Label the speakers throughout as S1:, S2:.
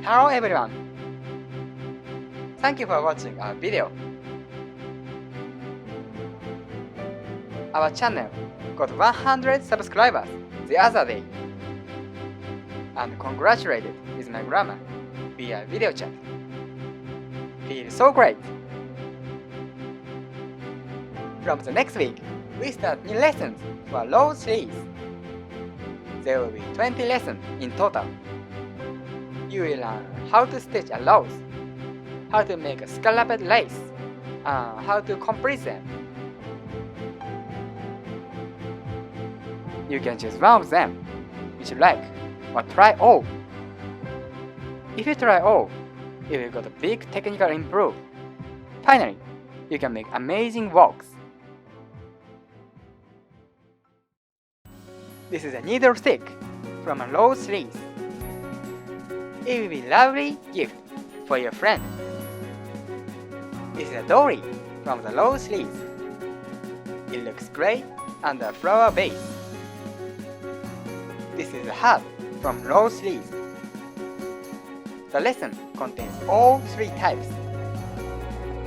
S1: Hello everyone! Thank you for watching our video. Our channel got 100 subscribers the other day. And congratulated with my grandma via video chat. Feels so great! From the next week, we start new lessons for Rose series. There will be 20 lessons in total. You will learn how to stitch a rose, how to make a scalloped lace, and how to complete them. You can choose one of them, which you like, or try all. If you try all, you will get a big technical improve. Finally, you can make amazing works. This is a needle stick from a Rose series. It will be a lovely gift for your friend. This is a dolly from the Rose series. It looks great under a flower vase. This is a hat from Rose series. The lesson contains all three types.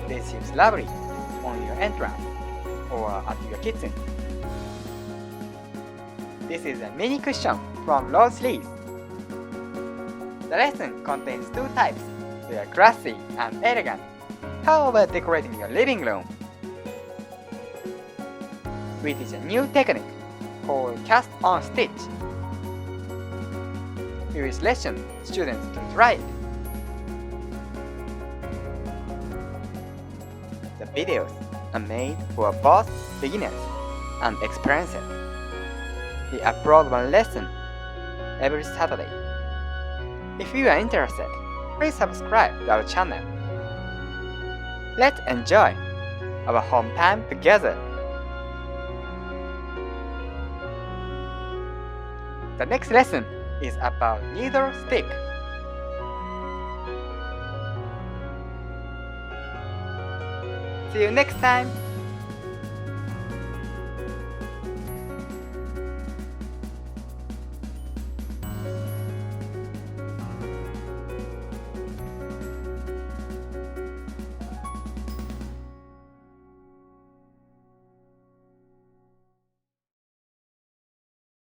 S1: This seems lovely on your entrance or at your kitchen. This is a mini cushion from Rose series. The lesson contains two types. They are classy and elegant. How about decorating your living room? We teach a new technique called cast on stitch. In this lesson, students can try it. The videos are made for both beginners and experienced. We upload one lesson every Saturday. If you are interested, please subscribe to our channel. Let's enjoy our home time together. The next lesson is about needle stick. See you next time!